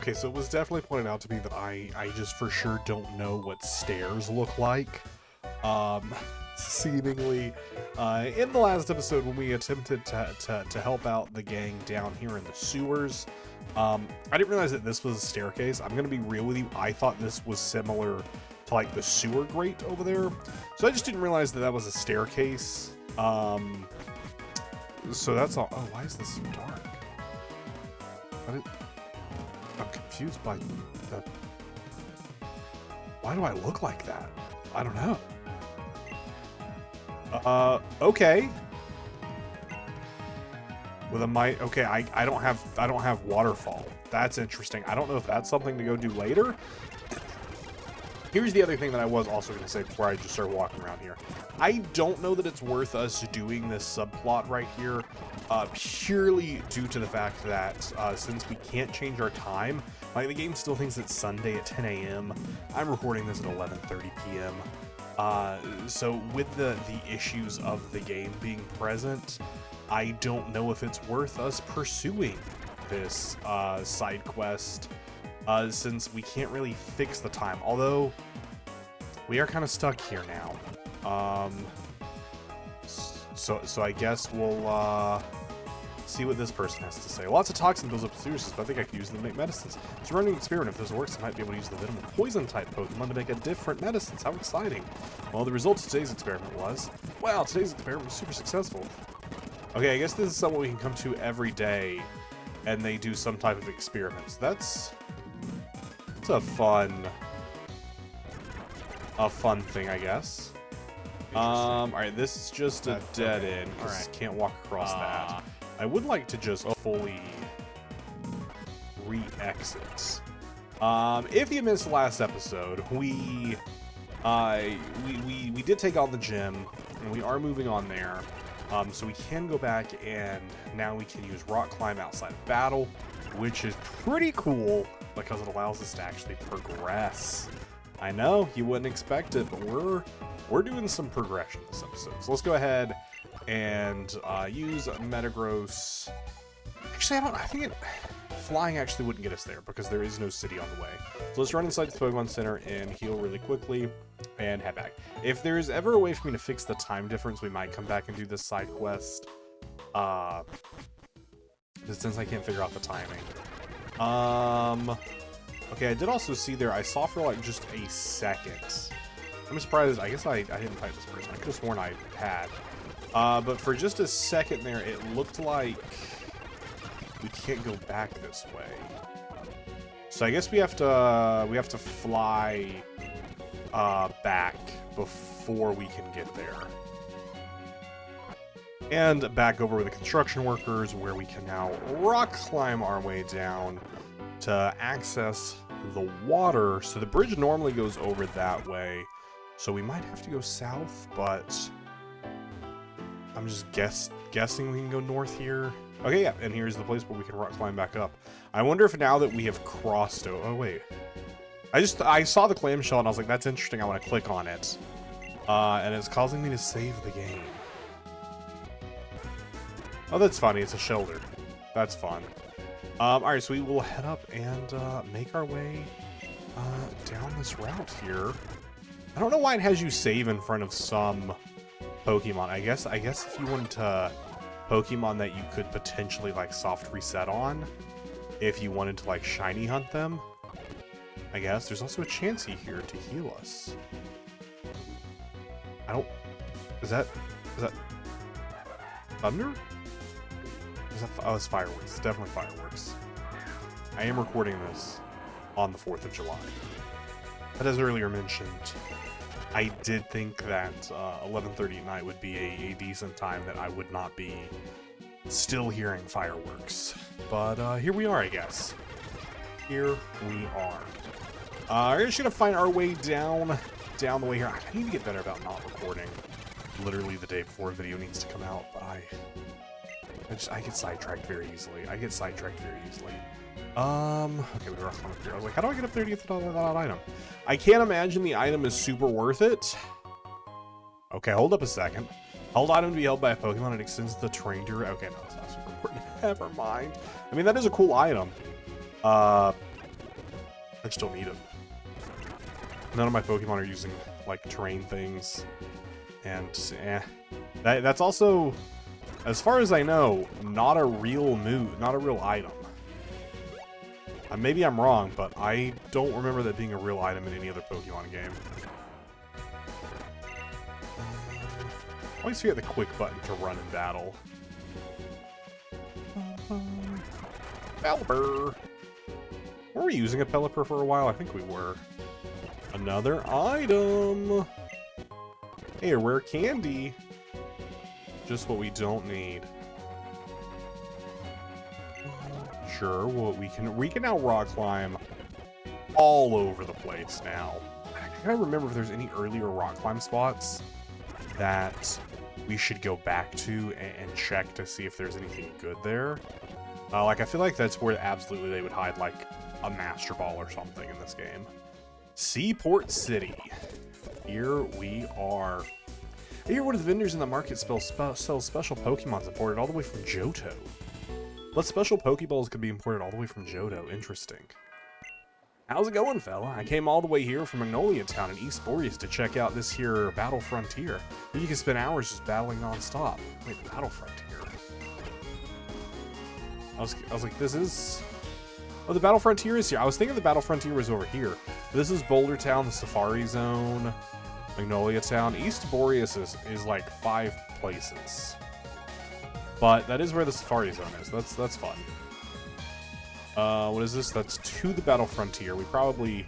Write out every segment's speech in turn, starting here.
Okay, so it was definitely pointed out to me that I just for sure don't know what stairs look like. Um, seemingly, in the last episode when we attempted to help out the gang down here in the sewers, I didn't realize that this was a staircase. I'm gonna be real with you. I thought this was similar to like the sewer grate over there, so I just didn't realize that that was a staircase. So that's all. Oh, why is this so dark? I'm confused by the... Why do I look like that? I don't know. Okay. With a mic, okay, I don't have waterfall. That's interesting. I don't know if that's something to go do later. Here's the other thing that I was also going to say before I just started walking around here. I don't know that it's worth us doing this subplot right here, purely due to the fact that since we can't change our time, like the game still thinks it's Sunday at 10 a.m. I'm recording this at 11:30 p.m. So with the issues of the game being present, I don't know if it's worth us pursuing this side quest. Since we can't really fix the time, although we are kind of stuck here now. So I guess we'll see what this person has to say. Lots of toxin builds up seriousness, but I think I could use them to make medicines. It's a running experiment. If this works, I might be able to use the venom of poison type Pokemon to make a different medicines. How exciting! Well, the result of today's experiment was, wow, today's experiment was super successful. Okay, I guess this is someone we can come to every day, and they do some type of experiments. That's a fun thing, I guess. Alright, this is just a dead end, because can't walk across that. I would like to just fully re-exit. If you missed the last episode, we did take on the gym, and we are moving on there. So we can go back, and now we can use rock climb outside of battle, which is pretty cool because it allows us to actually progress. I know you wouldn't expect it, but we're doing some progression this episode. So let's go ahead and use Metagross. Actually, I think flying actually wouldn't get us there because there is no city on the way. So let's run inside the Pokemon Center and heal really quickly and head back. If there's ever a way for me to fix the time difference, we might come back and do this side quest. Since I can't figure out the timing. Okay, I did also see there, I saw for like just a second. I'm surprised, I guess I didn't fight this person. I could have sworn I had. But for just a second there, it looked like we can't go back this way. So I guess we have to fly back before we can get there. And back over with the construction workers, where we can now rock climb our way down to access the water. So the bridge normally goes over that way, so we might have to go south, but I'm just guessing we can go north here. Okay, yeah, and here's the place where we can rock climb back up. I wonder if now that we have crossed oh wait. I saw the clamshell and I was like, that's interesting, I want to click on it. And it's causing me to save the game. Oh, that's funny, it's a shoulder. That's fun. Alright, so we will head up and make our way down this route here. I don't know why it has you save in front of some Pokemon. I guess if you wanted to Pokemon that you could potentially like soft reset on, if you wanted to like shiny hunt them. I guess there's also a Chansey here to heal us. Is that thunder? Oh, it's fireworks. It's definitely fireworks. I am recording this on the 4th of July. But as earlier mentioned, I did think that 11:30 at night would be a decent time that I would not be still hearing fireworks. But here we are, I guess. Here we are. We're just gonna find our way down the way here. I need to get better about not recording literally the day before a video needs to come out, but I get sidetracked very easily. Okay, we were up here. I was like, how do I get up there to get that item? I can't imagine the item is super worth it. Okay, hold up a second. Hold item to be held by a Pokemon. It extends the terrain duration. Okay, no, it's not super important. Never mind. I mean, that is a cool item. I just don't need them. None of my Pokemon are using, like, terrain things. And, That's also, as far as I know, not a real move, not a real item. Maybe I'm wrong, but I don't remember that being a real item in any other Pokemon game. I always forget the quick button to run in battle. Pelipper! Were we using a Pelipper for a while? I think we were. Another item! Hey, a rare candy! Just what we don't need. Sure, well, we can now rock climb all over the place now. I gotta remember if there's any earlier rock climb spots that we should go back to and check to see if there's anything good there. Like, I feel like that's where absolutely they would hide, like, a Master Ball or something in this game. Seaport City. Here we are. I hear one of the vendors in the market sells special Pokemons imported all the way from Johto. What special Pokeballs could be imported all the way from Johto? Interesting. How's it going, fella? I came all the way here from Magnolia Town in East Borrius to check out this here Battle Frontier. You can spend hours just battling non-stop. Wait, Battle Frontier? I was like, this is... Oh, the Battle Frontier is here. I was thinking the Battle Frontier was over here. This is Boulder Town, the Safari Zone, Magnolia Town. East Borrius is like 5 places. But that is where the Safari Zone is. That's fun. What is this? That's to the Battle Frontier. We probably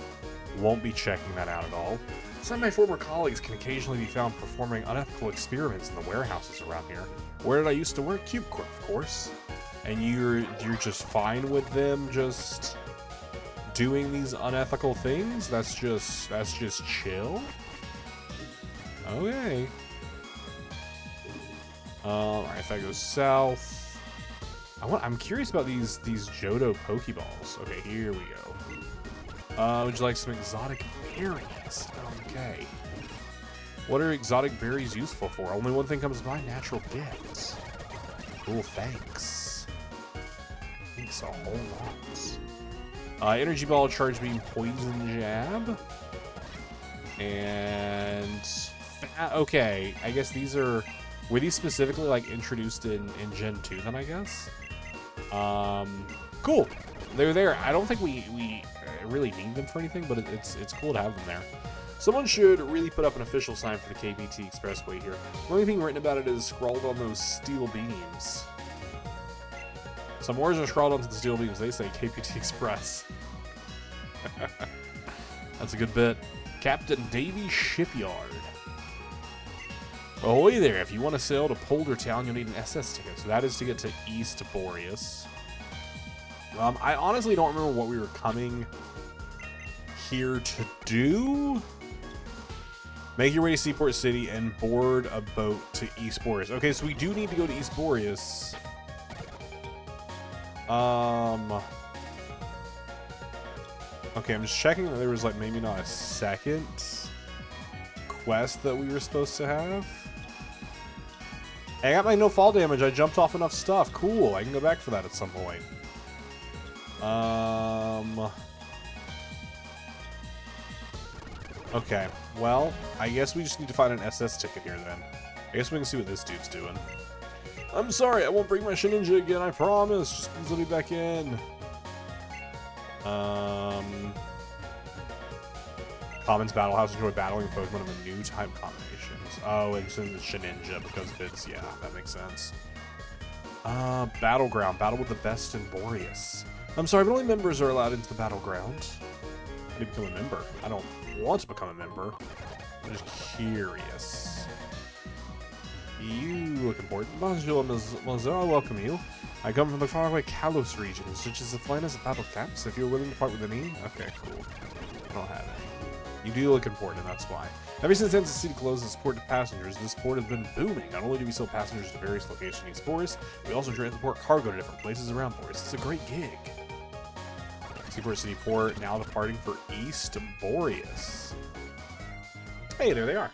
won't be checking that out at all. Some of my former colleagues can occasionally be found performing unethical experiments in the warehouses around here. Where did I used to work? Cube Corp, of course. And you're just fine with them just doing these unethical things? That's just chill? Okay. Alright, if I go south... I'm curious about these Johto Pokeballs. Okay, here we go. Would you like some exotic berries? Okay. What are exotic berries useful for? Only one thing comes to mind, natural gifts. Cool, thanks. Thanks a whole lot. Energy Ball, Charge Beam, Poison Jab. And... okay, I guess these are... Were these specifically, like, introduced in Gen 2 then, I guess? Cool. They're there. I don't think we really need them for anything, but it's cool to have them there. Someone should really put up an official sign for the KBT Expressway here. The only thing written about it is scrawled on those steel beams. Some words are scrawled onto the steel beams. They say KBT Express. That's a good bit. Captain Davy Shipyard. Ahoy there, if you want to sail to Polder Town, you'll need an SS ticket. So that is to get to East Borrius. I honestly don't remember what we were coming here to do. Make your way to Seaport City and board a boat to East Borrius. Okay, so we do need to go to East Borrius. Okay, I'm just checking that there was, like, maybe not a second quest that we were supposed to have. Hey, I got my no fall damage. I jumped off enough stuff. Cool. I can go back for that at some point. Okay. Well, I guess we just need to find an SS ticket here then. I guess we can see what this dude's doing. I'm sorry. I won't bring my Shinininja again. I promise. Just please let me back in. Commons Battle House. Enjoy battling Pokemon of a new type combinations. Oh, and since it's Shinininja because of its, yeah, that makes sense. Battleground. Battle with the best in Borrius. I'm sorry, but only members are allowed into the battleground. I need to become a member. I don't want to become a member. I'm just curious. You look important. Bonjour, Mademoiselle. I welcome you. I come from the faraway Kalos region, which is the finest of battle caps. If you're willing to part with any, okay, cool. I don't have any. You do look important, that's why. Ever since Kansas City closed its port to passengers, this port has been booming. Not only do we sell passengers to various locations in East Borrius, we also transport cargo to different places around Borrius. It's a great gig. Seaport City Port now departing for East Borrius. Hey, there they are.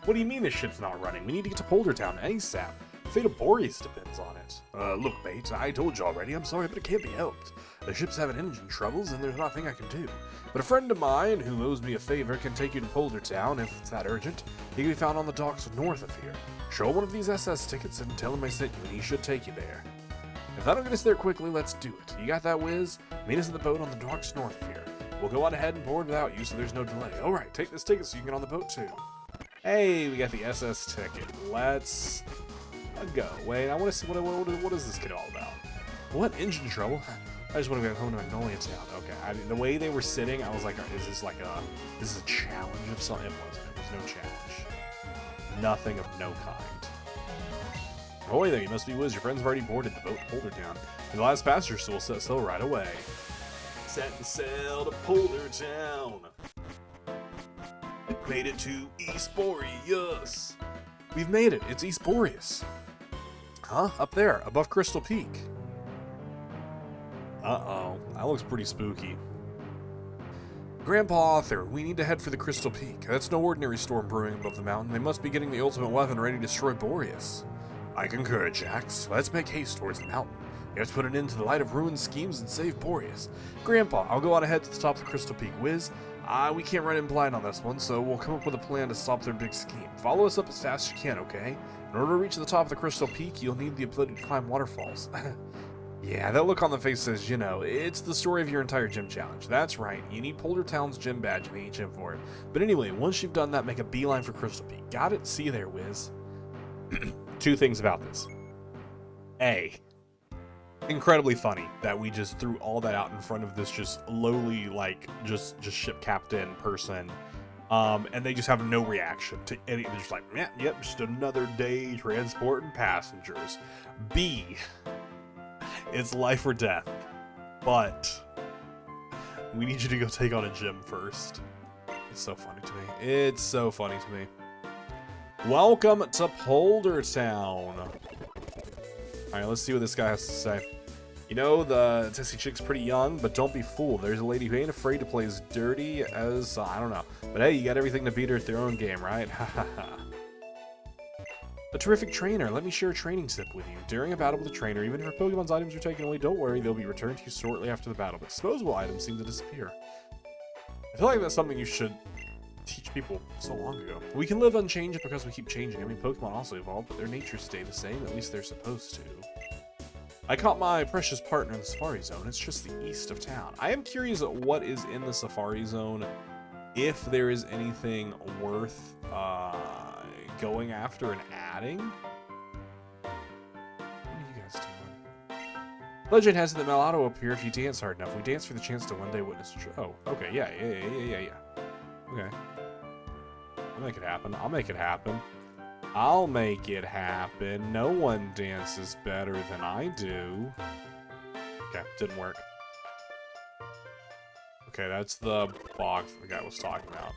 What do you mean this ship's not running? We need to get to Polder Town ASAP. The fate of Borrius depends on it. Look, mate, I told you already. I'm sorry, but it can't be helped. The ship's having engine troubles, and there's nothing I can do. But a friend of mine, who owes me a favor, can take you to Polder Town if it's that urgent. He can be found on the docks north of here. Show him one of these SS tickets and tell him I sent you, and he should take you there. If that'll get us there quickly, let's do it. You got that, Wiz? Meet us at the boat on the docks north of here. We'll go on ahead and board without you, so there's no delay. Alright, take this ticket so you can get on the boat, too. Hey, we got the SS ticket. Let's go. Wait, I want to see what is this kid all about? What? Engine trouble? I just want to go home to Magnolia Town. Okay, the way they were sitting, I was like, is this like this is a challenge of something? It wasn't. It was no challenge. Nothing of no kind. Ahoy there, you must be Wiz. Your friends have already boarded the boat Polder Town. And the last passenger, so we'll set sail right away. Setting sail to Polder Town. Made it to East Borrius. We've made it. It's East Borrius. Huh? Up there, above Crystal Peak. Uh-oh. That looks pretty spooky. Grandpa Arthur, we need to head for the Crystal Peak. That's no ordinary storm brewing above the mountain. They must be getting the ultimate weapon ready to destroy Borrius. I concur, Jax. Let's make haste towards the mountain. You have to put an end to the light of ruined schemes and save Borrius. Grandpa, I'll go on ahead to the top of the Crystal Peak. Wiz, we can't run in blind on this one, so we'll come up with a plan to stop their big scheme. Follow us up as fast as you can, okay? In order to reach the top of the Crystal Peak, you'll need the ability to climb waterfalls. Yeah, that look on the face says, you know, it's the story of your entire gym challenge. That's right, you need Polder Town's gym badge and HM for it. But anyway, once you've done that, make a beeline for Crystal Peak. Got it? See you there, Wiz. Two things about this. A, incredibly funny that we just threw all that out in front of this just lowly, like, just ship captain person. And they just have no reaction to any. They're just like, yeah, yep, just another day transporting passengers. B, it's life or death, but we need you to go take on a gym first. It's so funny to me. It's so funny to me. Welcome to Polder Town. Alright, let's see what this guy has to say. You know, the Tessie chick's pretty young, but don't be fooled. There's a lady who ain't afraid to play as dirty as, I don't know. But hey, you got everything to beat her at their own game, right? Ha ha ha. A terrific trainer. Let me share a training tip with you. During a battle with a trainer, even if her Pokemon's items are taken away, don't worry, they'll be returned to you shortly after the battle. But disposable items seem to disappear. I feel like that's something you should teach people so long ago. We can live unchanged because we keep changing. I mean, Pokemon also evolve, but their natures stay the same. At least they're supposed to. I caught my precious partner in the Safari Zone. It's just the east of town. I am curious at what is in the Safari Zone, if there is anything worth going after and adding. What are you guys doing? Legend has it that Malado will appear if you dance hard enough. We dance for the chance to one day witness a show. Oh, okay, yeah. Okay. I'll make it happen. I'll make it happen. I'll make it happen. No one dances better than I do. Okay, didn't work. Okay, that's the bog the guy was talking about.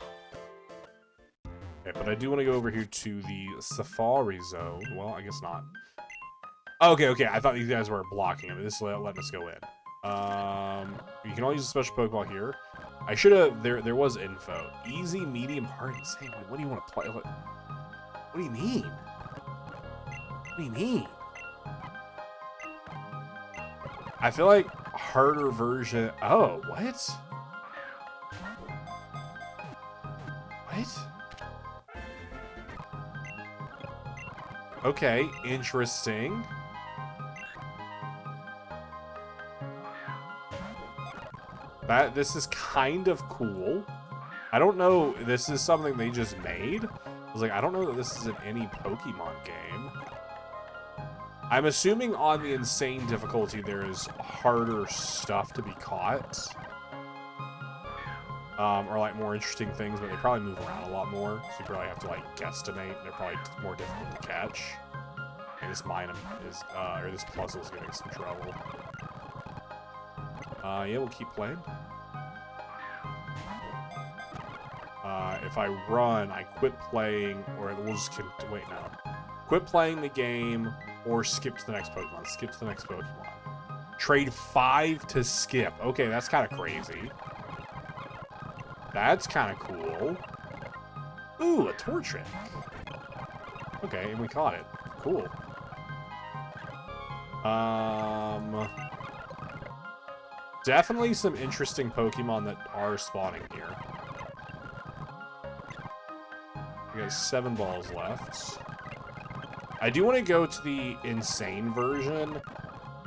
Okay, but I do want to go over here to the Safari Zone. Well, I guess not. Okay, I thought these guys were blocking him. This is letting us go in. You can only use a special Pokeball here. I should have, there was info. Easy, medium, hard, insane. What do you want to play? What do you mean? What do you mean? I feel like harder version. Oh, what? What? Okay, interesting. This is kind of cool. I don't know, this is something they just made. I was like, I don't know that this is in any Pokemon game. I'm assuming on the insane difficulty there is harder stuff to be caught. Or like more interesting things, but they probably move around a lot more. So you probably have to like guesstimate. They're probably more difficult to catch. And this mine is, or this puzzle is getting some trouble. Yeah, we'll keep playing. If I run, I quit playing, or we'll just wait now. Quit playing the game, or skip to the next Pokemon. Skip to the next Pokemon. Trade 5 to skip. Okay, that's kind of crazy. That's kind of cool. Ooh, a Torchic. Okay, and we caught it. Definitely some interesting Pokemon that are spawning here. We got 7 balls left. I do want to go to the insane version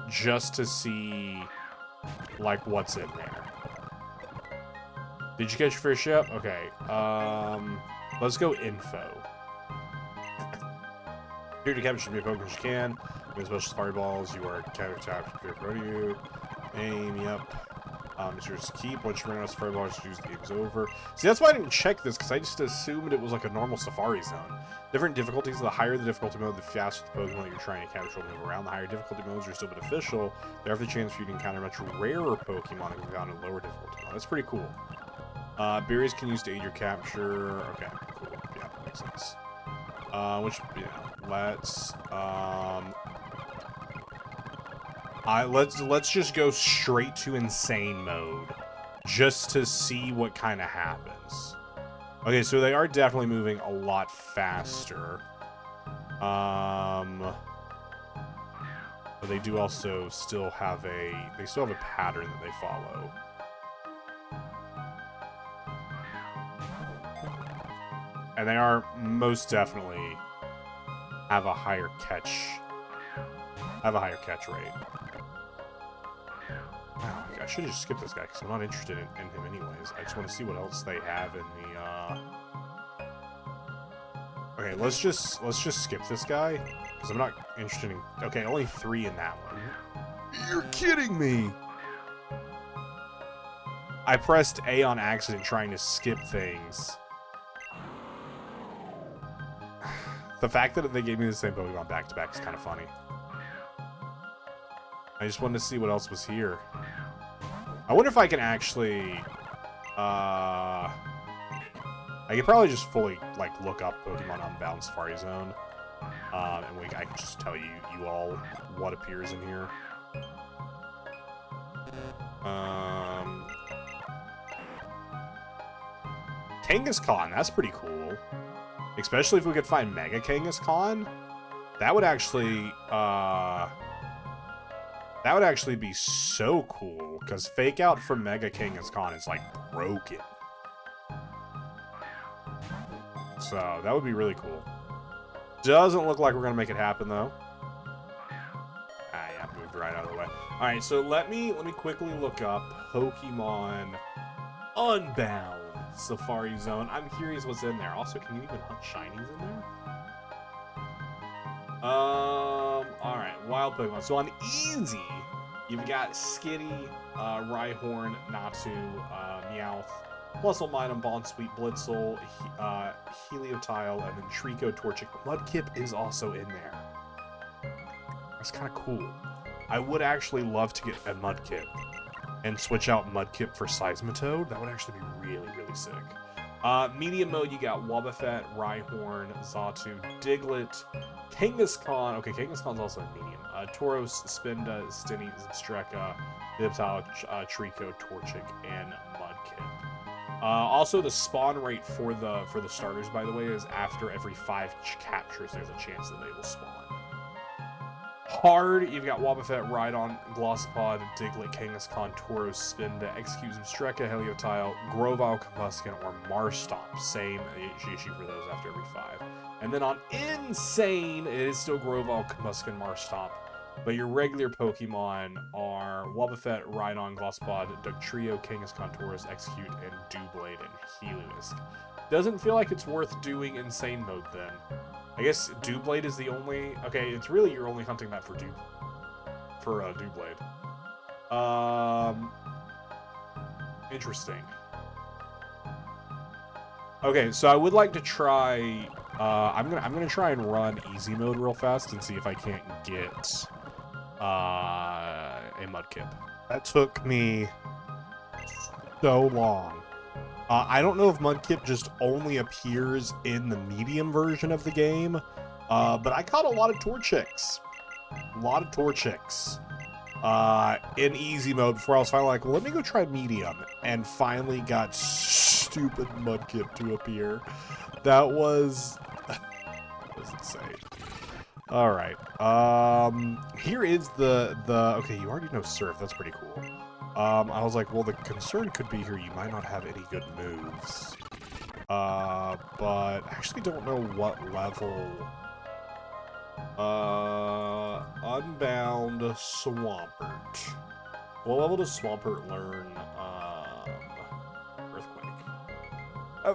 just to see, like, what's in there. Did you catch your first ship? Okay. Let's go info. Here to capture as many Pokemon as you can. With special safari balls, you are counter-attacked in front of you. Aim, yep. It's yours to keep. Once you run out of safari balls, the game's over. See, that's why I didn't check this, because I just assumed it was like a normal safari zone. Different difficulties, the higher the difficulty mode, the faster the Pokemon that you're trying to capture will move around. The higher difficulty modes are still beneficial. There are the chance for you to encounter much rarer Pokemon that can be found in lower difficulty mode. That's pretty cool. Berries can use to aid your capture. Okay, cool. Yeah, that makes sense. Let's just go straight to insane mode, just to see what kind of happens. Okay, so they are definitely moving a lot faster. But they do also still have a pattern that they follow. And they are most definitely have a higher catch rate. Wow, I should have just skipped this guy because I'm not interested in him anyways. I just want to see what else they have in the Okay, let's just skip this guy because I'm not interested in. Okay, only 3 in that one. You're kidding me. I pressed A on accident trying to skip things. The fact that they gave me the same Pokemon back-to-back is kind of funny. I just wanted to see what else was here. I wonder if I can actually... I could probably just fully, like, look up Pokemon Unbound Safari Zone. And I can just tell you all what appears in here. Kangaskhan, that's pretty cool. Especially if we could find Mega Kangaskhan. That would actually be so cool, because Fake Out from Mega Kangaskhan is, like, broken. So, that would be really cool. Doesn't look like we're going to make it happen, though. Ah, yeah, moved right out of the way. Alright, so let me quickly look up Pokemon Unbound Safari Zone. I'm curious what's in there. Also, can you even hunt shinies in there? Alright, wild Pokemon. So on easy, you've got Skitty, Rhyhorn, Natu, Meowth, Plusle, Bonsweet, Blitzel, Heliotile, and then Trico, Torchic. Mudkip is also in there. That's kind of cool. I would actually love to get a Mudkip and switch out Mudkip for Seismitoad. That would actually be really, really sick. Medium mode, you got Wobbuffet, Rhyhorn, Xatu, Diglett, Kangaskhan. Okay, Kangaskhan's also in medium. Tauros, Spinda, Stinny, Zebstreka, Helioptile, Trico, Torchic, and Mudkip. Also, the spawn rate for the starters, by the way, is after every 5 captures, there's a chance that they will spawn. Hard, you've got Wobbuffet, Rhydon, Glossopod, Diglett, Kangaskhan, Tauros, Spinda, Execute, Zebstreka, Helioptile, Grovyle, Combusken, or Marshtomp. Same issue for those after every 5. And then on Insane, it is still Grovyle, Combusken, Marshtomp. But your regular Pokemon are Wobbuffet, Rhydon, Glossopod, Dugtrio, Kangaskhan, Tauros, Execute, and Doublade, and Heliolisk. Doesn't feel like it's worth doing Insane mode then. I guess Doublade is the only... Okay, it's really you're only hunting that for Doublade. Interesting. Okay, so I would like to try... I'm gonna try and run easy mode real fast and see if I can't get a Mudkip. That took me so long. I don't know if Mudkip just only appears in the medium version of the game, but I caught a lot of Torchics. In easy mode before I was finally like, well, let me go try medium, and finally got stupid Mudkip to appear. That was insane. All right. Here is the okay, you already know Surf. That's pretty cool. I was like, well, the concern could be here. You might not have any good moves. But I actually don't know what level. Unbound Swampert. What level does Swampert learn? Earthquake.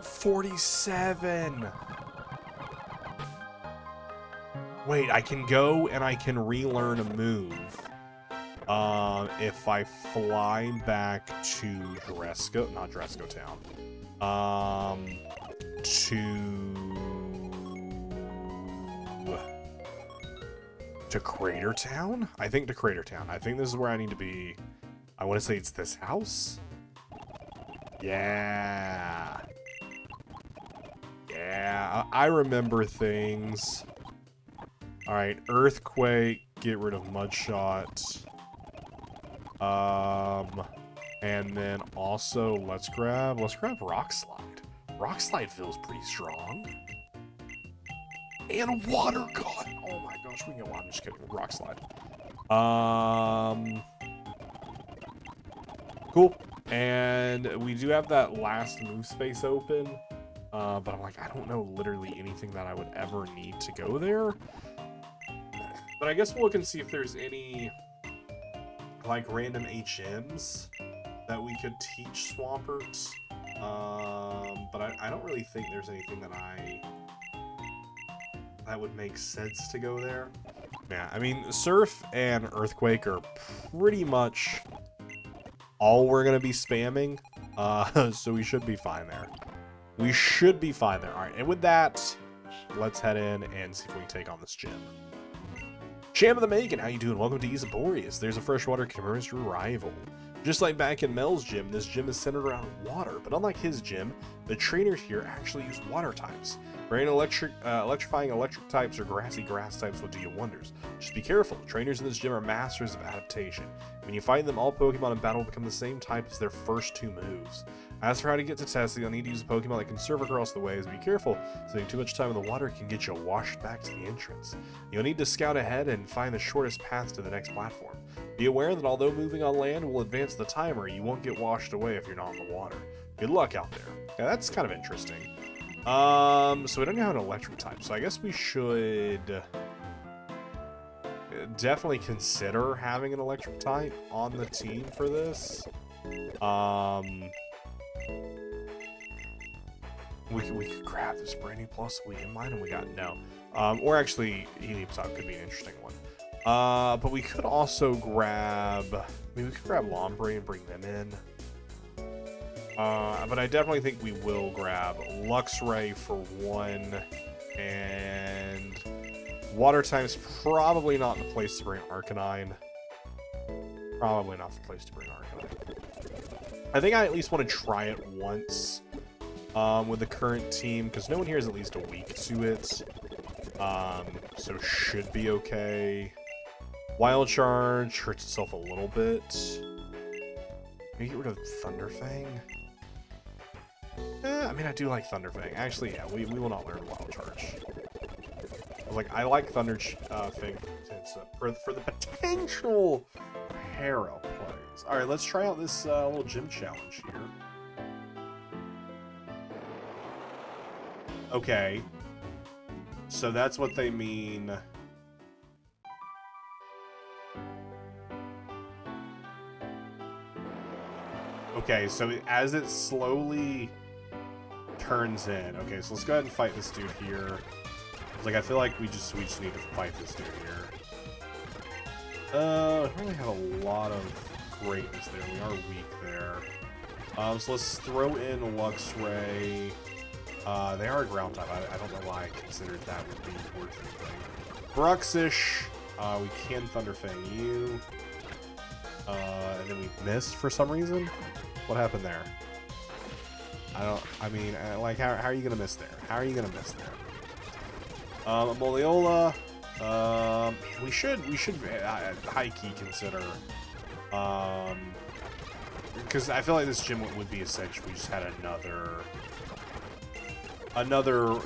47! Wait, I can go and I can relearn a move. If I fly back to not Dresco Town. To Crater Town? I think to Crater Town. I think this is where I need to be. I want to say it's this house. Yeah. Yeah, I remember things. Alright, Earthquake, get rid of Mudshot. And then also, let's grab Rock Slide. Rock Slide feels pretty strong. And Water Gun! Oh my gosh, we can go on. I'm just kidding. Rock Slide. Cool. And we do have that last move space open. But I'm like, I don't know literally anything that I would ever need to go there. But I guess we'll look and see if there's any, like, random HMs that we could teach Swamperts. But I don't really think there's anything that would make sense to go there. Yeah, I mean, Surf and Earthquake are pretty much all we're going to be spamming. So we should be fine there. We should be fine there. All right, and with that, let's head in and see if we can take on this gym. Cham of the Making, how you doing? Welcome to Borrius. There's a freshwater commemorates your arrival. Just like back in Mel's gym, this gym is centered around water, but unlike his gym, the trainers here actually use water types. Rain electrifying electric types or grassy grass types will do you wonders. Just be careful, trainers in this gym are masters of adaptation. When you find them, all Pokemon in battle become the same type as their first two moves. As for how to get to Tessie, you'll need to use a Pokemon that can surf across the waves. Be careful, spending too much time in the water can get you washed back to the entrance. You'll need to scout ahead and find the shortest path to the next platform. Be aware that although moving on land will advance the timer, you won't get washed away if you're not in the water. Good luck out there. Yeah, that's kind of interesting. So we don't have an electric type, so I guess we should definitely consider having an electric type on the team for this. We could grab this Brandy Plus we in mind, and we got no. Or actually, Helioptile could be an interesting one. But we could also grab. I mean, we could grab Lombre and bring them in. But I definitely think we will grab Luxray for one, and Water Type's probably not the place to bring Arcanine. Probably not the place to bring Arcanine. I think I at least want to try it once with the current team, because no one here is at least a week to it. So should be okay. Wild Charge hurts itself a little bit. Can you get rid of Thunderfang? I mean, I do like Thunderfang. Actually, yeah, we will not learn Wild Charge. I was like, I like Thunderfang for the potential Para plays. All right, let's try out this little gym challenge here. Okay, so that's what they mean. Okay, so as it slowly turns in. Okay, so let's go ahead and fight this dude here. Like, I feel like we just need to fight this dude here. We don't really have a lot of greatness there. We are weak there. So let's throw in Luxray. They are a ground type. I don't know why I considered that would be worth anything. Bruxish. We can Thunderfang you. And then we missed for some reason. What happened there? I mean, like, how are you gonna miss there? How are you gonna miss there? Moliola. We should high key consider. Because I feel like this gym would be essential. We just had another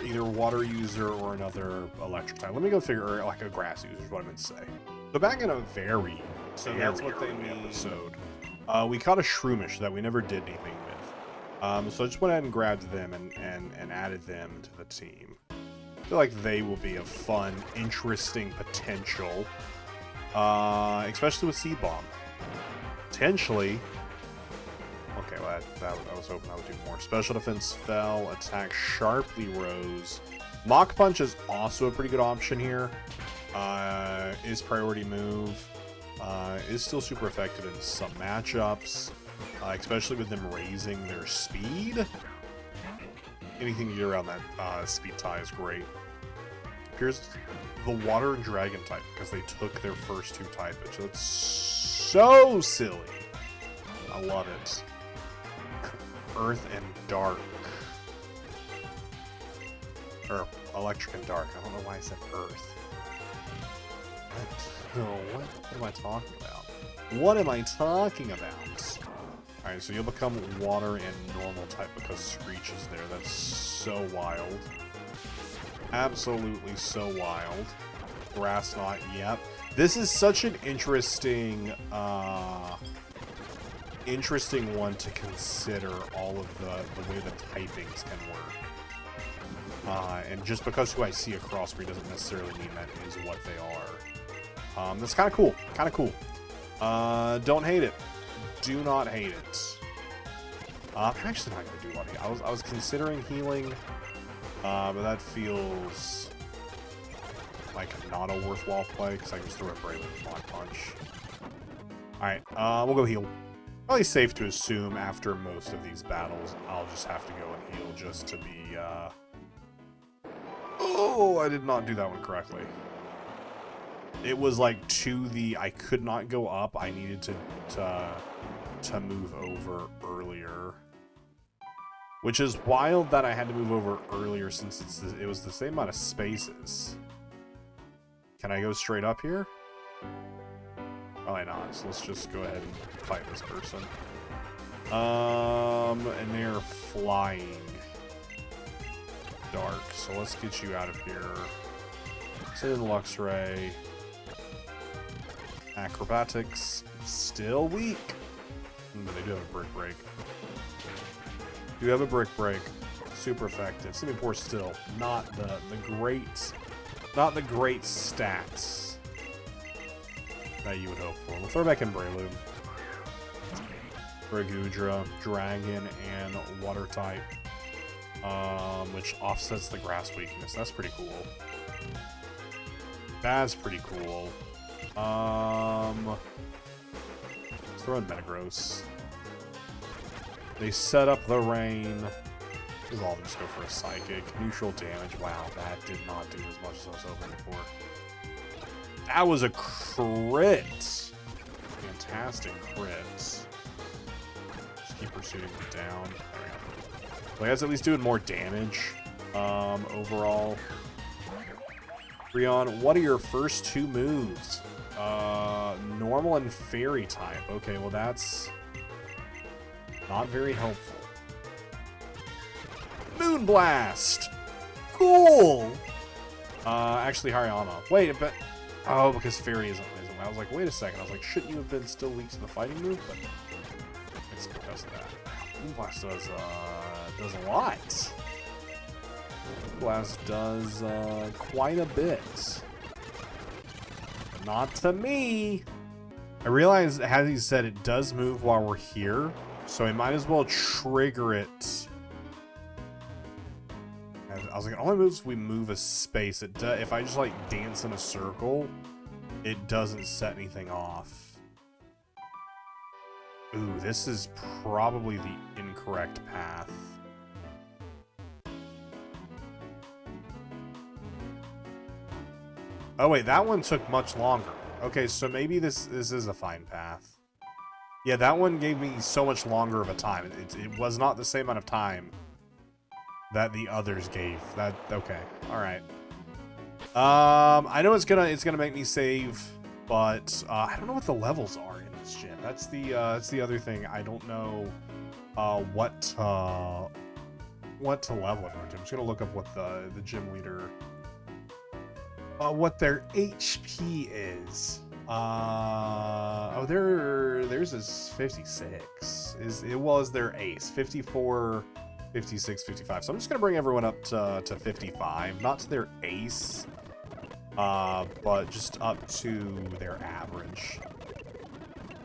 either water user or another electric type. Let me go figure, like, a grass user is what I meant to say. So back in a very, so that's what they mean. Episode. We caught a shroomish that we never did anything with. So I just went ahead and grabbed them and added them to the team. I feel like they will be a fun, interesting potential. Especially with Seed Bomb. Potentially. Okay, well, I was hoping I would do more. Special defense fell, attack sharply rose. Mach Punch is also a pretty good option here. Is priority move. Is still super effective in some matchups. Especially with them raising their speed. Anything you get around that speed tie is great. Here's the water and dragon type because they took their first two typage. That's so silly. I love it. Earth and dark. Or electric and dark. I don't know why I said earth. What am I talking about? What am I talking about? Alright, so you'll become water and normal type because Screech is there. That's so wild. Absolutely so wild. Grass Knot, yep. This is such an interesting one to consider, all of the way the typings can work. And just because who I see across me doesn't necessarily mean that is what they are. That's kind of cool. Kind of cool. Don't hate it. Do not hate it. I'm actually not going to do a lot of healing. I was considering healing, but that feels like not a worthwhile play because I can just throw a Brave with Mach Punch. Alright, we'll go heal. Probably safe to assume after most of these battles, I'll just have to go and heal just to be, Oh, I did not do that one correctly. It was like I could not go up. I needed to move over earlier. Which is wild that I had to move over earlier since it was the same amount of spaces. Can I go straight up here? Probably not, so let's just go ahead and fight this person. And they're flying. Dark, so let's get you out of here. Send in Lux Ray. Acrobatics, still weak. But they do have a brick break. Do have a brick break. Super effective. Semi-Poor still. Not the great stats that you would hope for. We'll throw back in Breloom. Bragudra, Dragon, and Water type. Which offsets the grass weakness. That's pretty cool. That's pretty cool. Let's throw in Metagross. They set up the rain. Evolve and just go for a Psychic. Neutral damage. Wow, that did not do as much as I was hoping for. That was a crit. Fantastic crit. Just keep pursuing them down. There we go. Well, that's at least doing more damage. Overall. Rion, what are your first two moves? Normal and Fairy type. Okay, well that's not very helpful. Moonblast! Cool! Actually Hariyama. Wait, but... Oh, because Fairy isn't... I was like, wait a second. I was like, shouldn't you have been still weak to the fighting move? But it's because of that. Moonblast does a lot. Moonblast does quite a bit. Not to me. I realize, as he said, it does move while we're here, so I might as well trigger it. I was like, it only moves if we move a space. It does. If I just like dance in a circle, it doesn't set anything off. Ooh, this is probably the incorrect path. Oh wait, that one took much longer. Okay, so maybe this is a fine path. Yeah, that one gave me so much longer of a time. It was not the same amount of time that the others gave. That okay, all right. I know it's gonna make me save, but I don't know what the levels are in this gym. That's the other thing. I don't know what to level it. I'm just gonna look up what the gym leader. What their HP is. Oh, theirs is 56. It was their ace. 54, 56, 55. So I'm just gonna bring everyone up to 55, not to their ace, but just up to their average.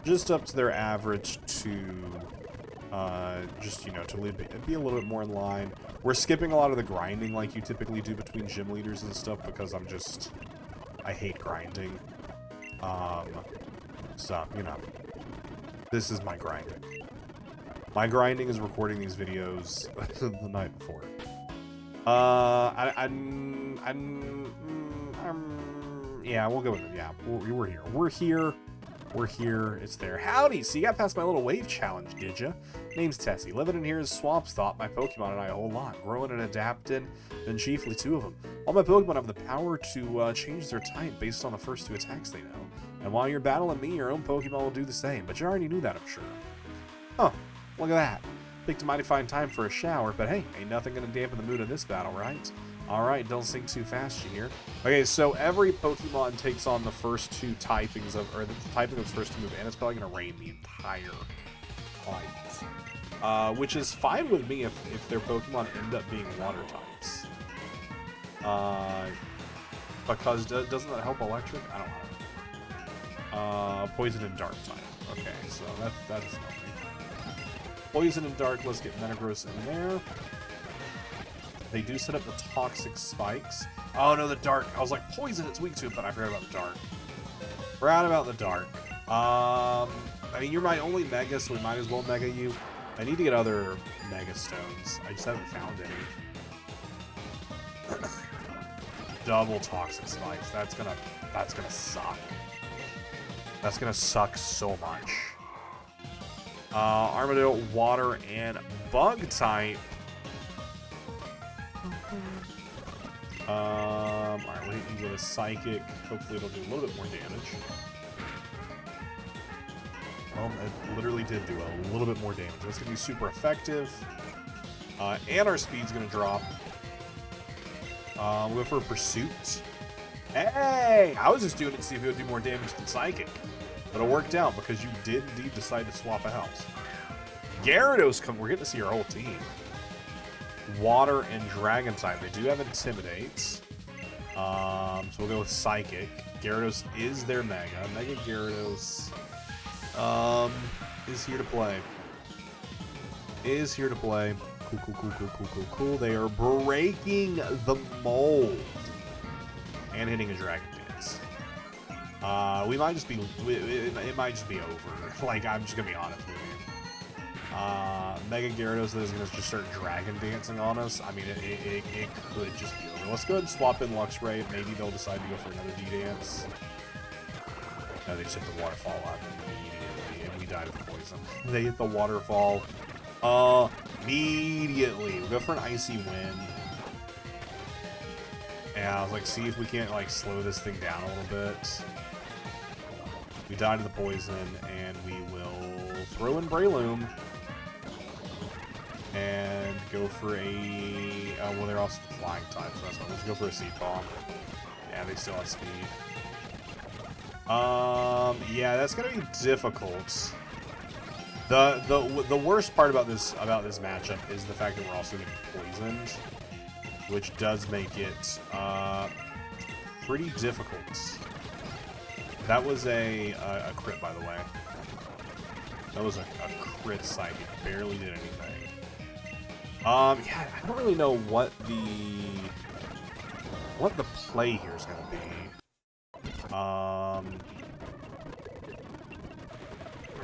Just up to their average to just, you know, to be a little bit more in line. We're skipping a lot of the grinding like you typically do between gym leaders and stuff because I hate grinding. So, you know, this is my grinding. My grinding is recording these videos the night before. Yeah, we'll go with it. Yeah, we're here. We're here. It's there. Howdy! So you got past my little wave challenge, did ya? Name's Tessie. Living in here is Swamp Thought. My Pokemon and I a whole lot. Growing and adapting, then chiefly 2 of them. All my Pokemon have the power to change their type based on the first 2 attacks they know. And while you're battling me, your own Pokemon will do the same. But you already knew that, I'm sure. Huh. Look at that. Picked a mighty fine time for a shower, but hey, ain't nothing gonna dampen the mood of this battle, right? Alright, don't sink too fast, you hear? Okay, so every Pokemon takes on the first 2 typings of, or the typing of its first 2 move, and it's probably gonna rain the entire fight. Which is fine with me if their Pokemon end up being water types. Because doesn't that help electric? I don't know. Poison and dark type. Okay, so that is nothing. Poison and dark, let's get Metagross in there. They do set up the toxic spikes. Oh no, the dark. I was like, poison, it's weak to it, but I forgot about the dark. Forgot about the dark. I mean, you're my only Mega, so we might as well Mega you. I need to get other Mega Stones. I just haven't found any. Double toxic spikes. That's gonna suck. That's gonna suck so much. Armadillo, water, and bug type. Alright, we'll hit you with a psychic. Hopefully it'll do a little bit more damage. Well, it literally did do a little bit more damage. That's gonna be super effective. And our speed's gonna drop. We'll go for a pursuit. Hey! I was just doing it to see if it would do more damage than psychic. But it worked out because you did indeed decide to swap out. Gyarados we're getting to see our whole team. Water and Dragon type. They do have Intimidate. So we'll go with Psychic. Gyarados is their Mega. Mega Gyarados is here to play. Is here to play. Cool. They are breaking the mold. And hitting a Dragon Dance. We might just be... It might just be over. Like, I'm just gonna be honest with you. Mega Gyarados is going to just start Dragon Dancing on us. I mean, it could just be over. Let's go ahead and swap in Luxray. Maybe they'll decide to go for another D-Dance. No, they just hit the waterfall up immediately, and we died of the poison. They hit the waterfall immediately. We'll go for an Icy Wind. And I was like, see if we can't, like, slow this thing down a little bit. We died of the poison, and we will throw in Breloom. And go for a... well, they're also flying type, so that's fine. Let's go for a Seed Bomb. Yeah, they still have speed. Yeah, that's gonna be difficult. The worst part about this matchup is the fact that we're also getting poisoned, which does make it pretty difficult. That was a crit, by the way. That was a crit sight. It barely did anything. Yeah, I don't really know what the play here is gonna be.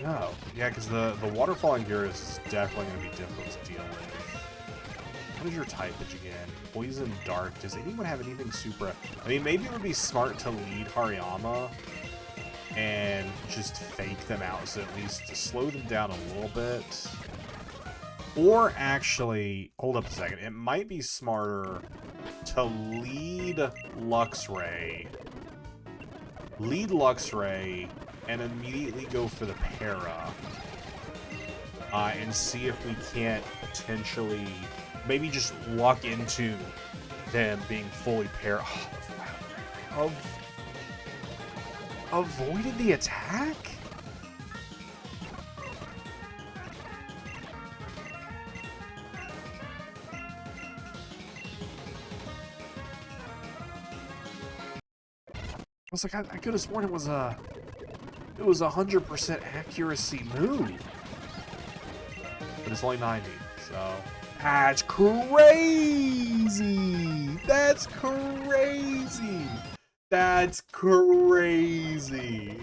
No, yeah, because the waterfall on Gyarados is definitely gonna be difficult to deal with. What is your typage again? Poison, Dark. Does anyone have anything super? I mean, maybe it would be smart to lead Hariyama and just fake them out, so at least to slow them down a little bit. Or actually, hold up a second, it might be smarter to lead Luxray, and immediately go for the Para, and see if we can't potentially, maybe just luck into them being fully Para. avoided the attack? I was like, I could have sworn it was a 100% accuracy move, but it's only 90. So that's crazy. That's crazy. That's crazy.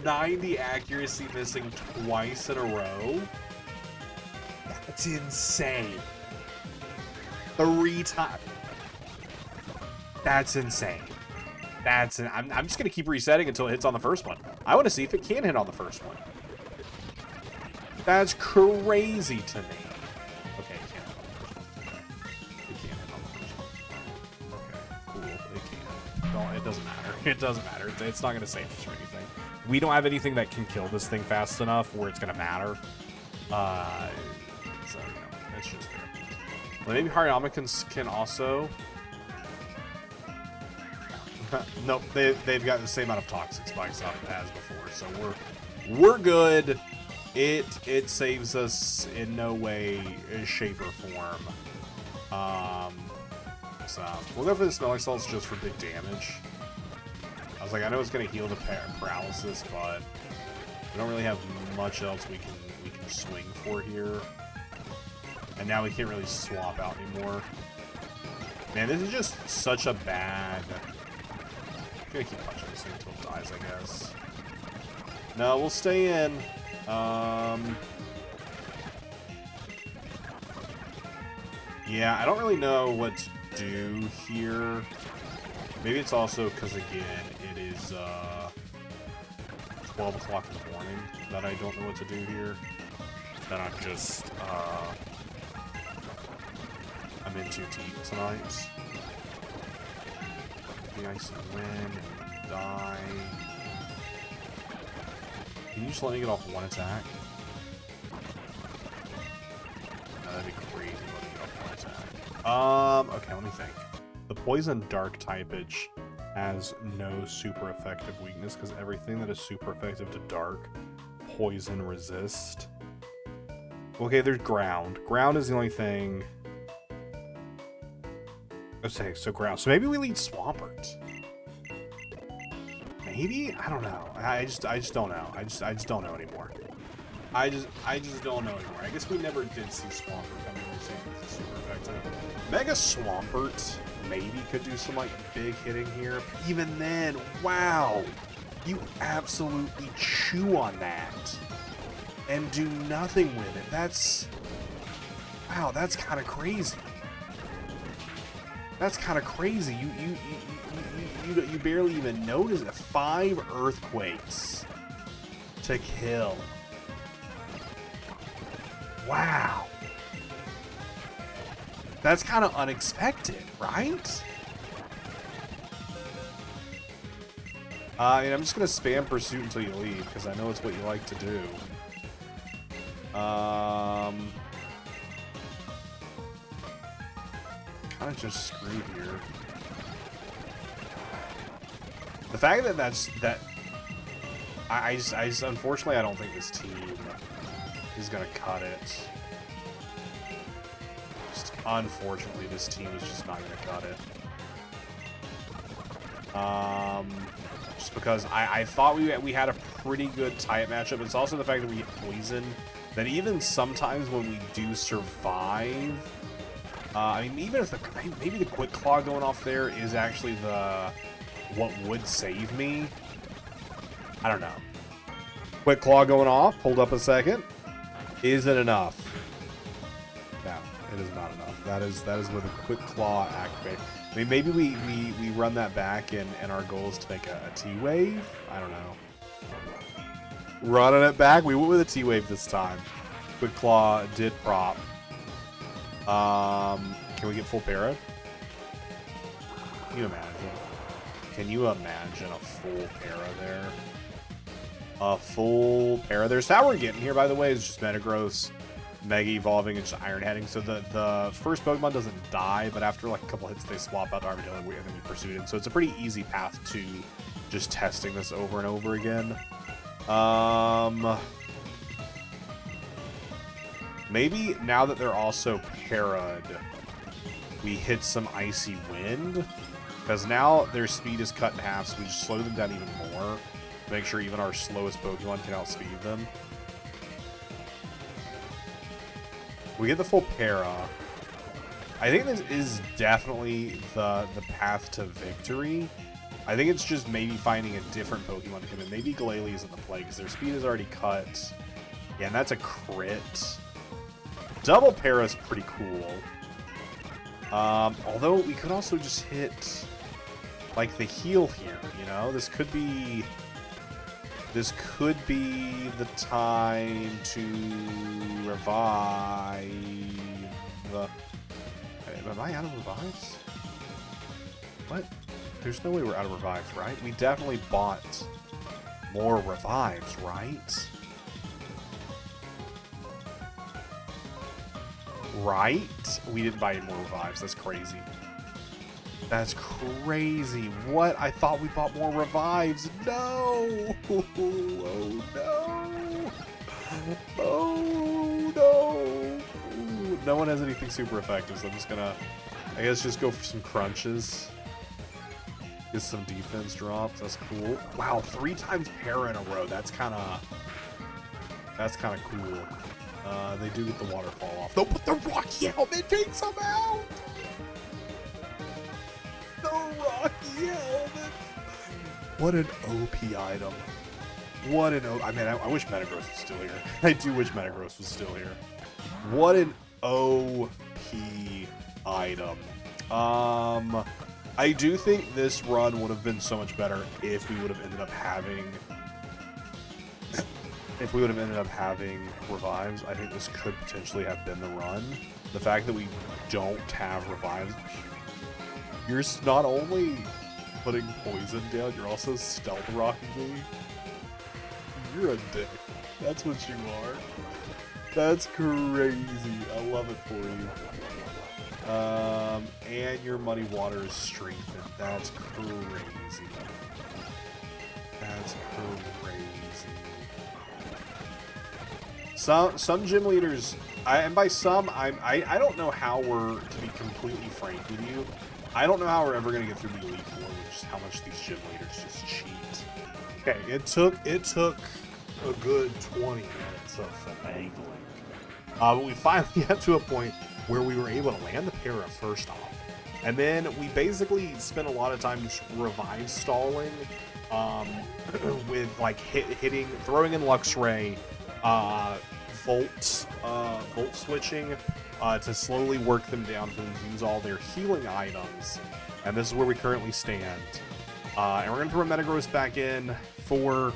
90 accuracy missing twice in a row. That's insane. 3 times. That's insane. I'm just going to keep resetting until it hits on the first one. I want to see if it can hit on the first one. That's crazy to me. Okay, it can't. It can't hit on the first one. Okay, cool. It can. Don't, it doesn't matter. It doesn't matter. It's not going to save us or anything. We don't have anything that can kill this thing fast enough where it's going to matter. So, you know, that's just there. Well, maybe Hariyama can also... Nope, they've got the same amount of toxic spikes up as before, so we're good. It saves us in no way, shape, or form. So we'll go for the smelling salts just for big damage. I was like, I know it's gonna heal the paralysis, but we don't really have much else we can swing for here. And now we can't really swap out anymore. Man, this is just such a bad. I'm gonna keep punching this thing until it dies, I guess. No, we'll stay in. Yeah, I don't really know what to do here. Maybe it's also because, again, it is 12 o'clock in the morning that I don't know what to do here. That I'm just, I'm in too deep tonight. The ice and win and die. Can you just let me get off one attack? No, that'd be crazy. Let me get off one attack. Okay, let me think. The poison dark typage has no super effective weakness because everything that is super effective to dark, poison resist. Okay, there's ground. Ground is the only thing. Okay, so ground. So maybe we lead Swampert. Maybe? I don't know. I just don't know. I just don't know anymore. I just don't know anymore. I guess we never did see Swampert. I've never seen it super effective. Mega Swampert maybe could do some like big hitting here. But even then, wow. You absolutely chew on that and do nothing with it. That's wow, that's kind of crazy. That's kind of crazy. You barely even notice it. 5 earthquakes to kill. Wow. That's kind of unexpected, right? I'm just gonna spam pursuit until you leave because I know it's what you like to do. Kind of just screwed here. The fact that I just unfortunately I don't think this team is gonna cut it. Just unfortunately, this team is just not gonna cut it. Just because I thought we had a pretty good type matchup. It's also the fact that we get poison. That even sometimes when we do survive. I mean, even if maybe the quick claw going off there is actually what would save me. I don't know. Quick claw going off. Hold up a second. Is it enough? No, it is not enough. That is with a quick claw activate. I mean, maybe we run that back and our goal is to make a T-wave. I don't know. Running it back. We went with a T-wave this time. Quick claw did prop. Can we get full para? Can you imagine? Can you imagine a full para there? A full para there. So how we're getting here, by the way, is just Metagross, Mega Evolving, and just Iron Heading. So the first Pokemon doesn't die, but after like a couple hits, they swap out Armadillo, and then we pursue it. So it's a pretty easy path to just testing this over and over again. Maybe now that they're also para'd, we hit some icy wind. Because now their speed is cut in half, so we just slow them down even more. Make sure even our slowest Pokemon can outspeed them. We get the full para. I think this is definitely the path to victory. I think it's just maybe finding a different Pokemon to come in. Maybe Glalie isn't the play, because their speed is already cut. Yeah, and that's a crit. Double para is pretty cool. Although we could also just hit like the heal here, you know? This could be the time to revive. Am I out of revives? What? There's no way we're out of revives, right? We definitely bought more revives, right? Right? We didn't buy any more revives. That's crazy. That's crazy. What? I thought we bought more revives. No! Oh, no! Oh, no! No one has anything super effective, so I'm just gonna, I guess, just go for some crunches. Get some defense drops. That's cool. Wow, 3 times para in a row. That's kind of cool. They do get the waterfall off. No, but the Rocky Helmet takes them out! The Rocky Helmet! What an OP item. What an I mean, I wish Metagross was still here. I do wish Metagross was still here. What an OP item. I do think this run would have been so much better if we would have ended up having... If we would have ended up having revives. I think this could potentially have been the run. The fact that we don't have revives, you're not only putting poison down, you're also stealth rocking me. You're a dick. That's what you are. That's crazy. I love it for you. And your Muddy Water is strengthened. That's crazy. That's crazy. Some gym leaders, and by some, I don't know how we're, to be completely frank with you, I don't know how we're ever going to get through the Elite Four with just how much these gym leaders just cheat. Okay, it took a good 20 minutes of finagling. But we finally got to a point where we were able to land the para first off. And then we basically spent a lot of time just revive stalling, with like throwing in Luxray, volt switching, to slowly work them down to use all their healing items. And this is where we currently stand. And we're gonna throw Metagross back in for,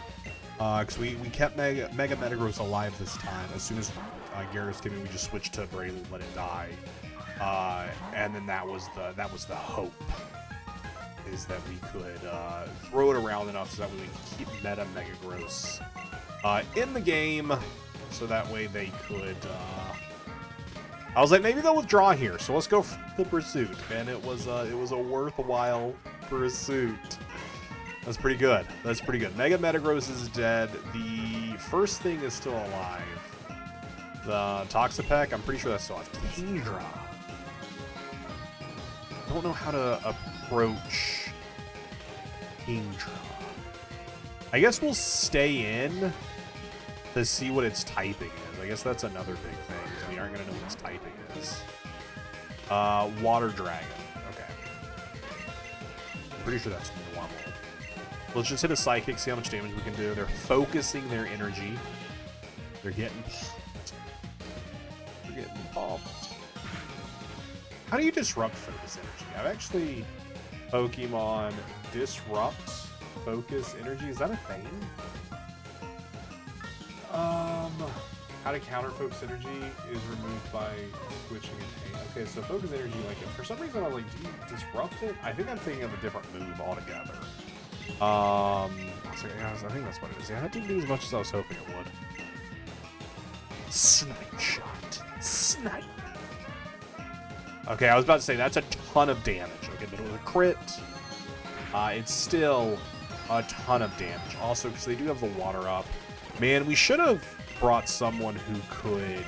because we kept Mega Metagross alive this time. As soon as Gyarados came in, we just switched to Braylee and let it die. And then that was the hope, is that we could throw it around enough so that we could keep Meta Megagross in the game, so that way they could. I was like, maybe they'll withdraw here, so let's go for the pursuit, and it was a worthwhile pursuit. That's pretty good. That's pretty good. Mega Metagross is dead. The first thing is still alive. The Toxapeck, I'm pretty sure that's still alive. Kingdra. I don't know how to approach Kingdra. I guess we'll stay in to see what its typing is. I guess that's another big thing, because we aren't going to know what its typing is. Water Dragon. Okay. I'm pretty sure that's normal. Let's just hit a Psychic, see how much damage we can do. They're focusing their energy. They're getting pumped. They're getting pumped. How do you disrupt focus energy? I've actually... Pokemon disrupt focus energy. Is that a thing? How to counter focus energy is removed by switching it. Okay, so focus energy, like, for some reason I was like, do you disrupt it? I think I'm thinking of a different move altogether. So, yeah, I think that's what it is. Yeah, that didn't do as much as I was hoping it would. Snipe shot. Snipe. Okay, I was about to say that's a ton of damage. Okay, but it was a crit. It's still a ton of damage. Also, because they do have the water up. Man, we should have brought someone who could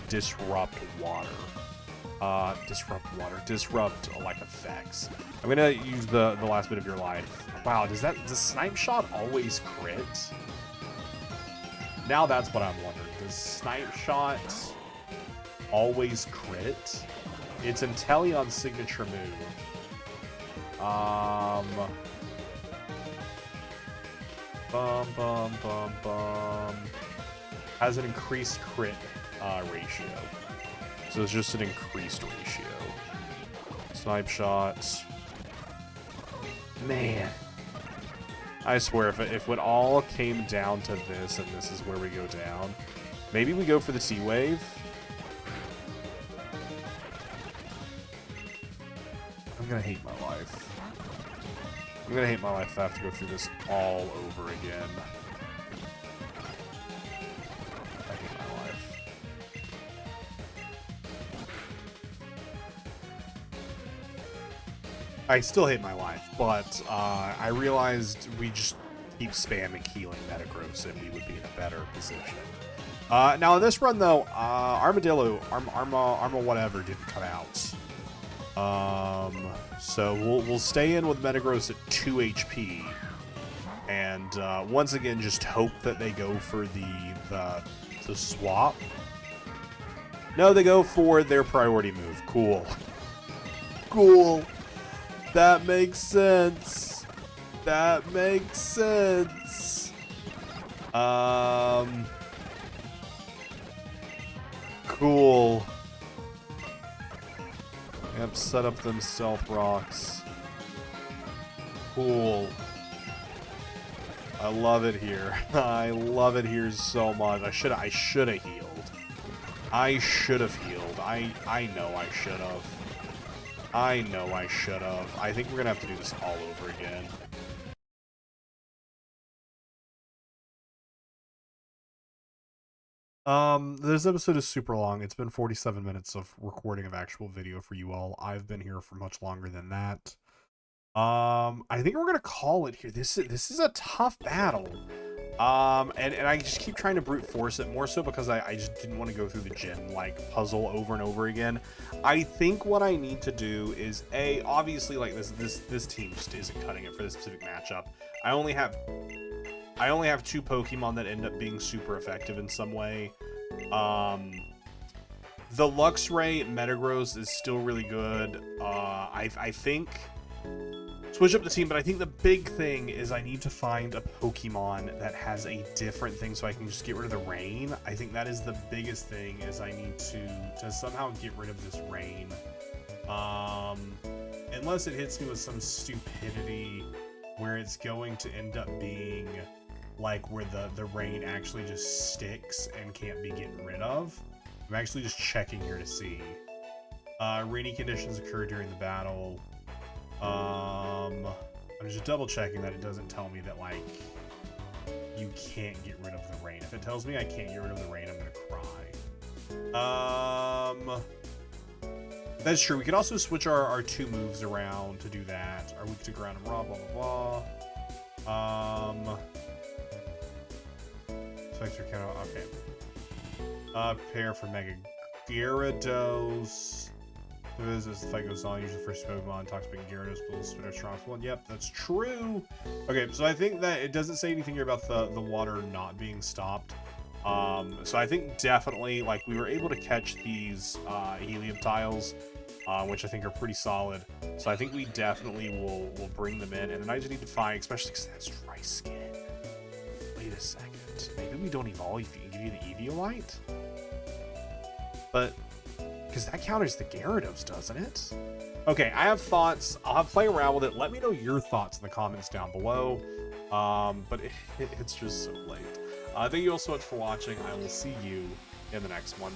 disrupt water. Disrupt like effects. I'm gonna use the last bit of your life. Wow, does snipe shot always crit? Now that's what I'm wondering. Does snipe shot always crit? It's Inteleon's signature move. Has an increased crit ratio. So it's just an increased ratio. Snipe shots. Man. I swear, if it all came down to this, and this is where we go down, maybe we go for the T-Wave. I'm gonna hate my life. I'm gonna hate my life if I have to go through this all over again. I hate my life. I still hate my life, but I realized we just keep spamming healing Metagross and we would be in a better position. Now in this run though, Armadillo, Arma whatever didn't come out. So we'll stay in with Metagross at 2 HP, and once again just hope that they go for the swap. No, they go for their priority move. Cool. Cool. That makes sense. That makes sense. Cool. Yep, set up them stealth rocks. Cool. I love it here. I love it here so much. I should have healed. I should have healed. I know I should have. I know I should have. I think we're gonna have to do this all over again. This episode is super long. It's been 47 minutes of recording of actual video for you all. I've been here for much longer than that. I think we're gonna call it here. This is a tough battle. And I just keep trying to brute force it, more so because I just didn't want to go through the gym like puzzle over and over again. I think what I need to do is obviously like this team just isn't cutting it for this specific matchup. I only have 2 Pokemon that end up being super effective in some way. The Luxray Metagross is still really good. I think switch up the team, but I think the big thing is I need to find a Pokemon that has a different thing so I can just get rid of the rain. I think that is the biggest thing, is I need to somehow get rid of this rain. Unless it hits me with some stupidity where it's going to end up being like where the rain actually just sticks and can't be getting rid of. I'm actually just checking here to see. Rainy conditions occur during the battle. I'm just double checking that it doesn't tell me that like you can't get rid of the rain. If it tells me I can't get rid of the rain, I'm gonna cry. That's true. We could also switch our 2 moves around to do that. Our weak to ground and raw, blah blah blah. Effects are kind of okay. Prepare for Mega Gyarados. As the fight goes on, use the first Pokemon, talks about Gyarados, will spit our strongest one. Yep, that's true. Okay, so I think that it doesn't say anything here about the water not being stopped. So I think definitely, like, we were able to catch these helium tiles, which I think are pretty solid. So I think we definitely will bring them in, and then I just need to find, especially because that's dry skin. Wait a second. Maybe we don't evolve if you can give you the Eviolite? But because that counters the Gyarados, doesn't it? Okay, I have thoughts. I'll play around with it. Let me know your thoughts in the comments down below. But it's just so late. Thank you all so much for watching. I will see you in the next one.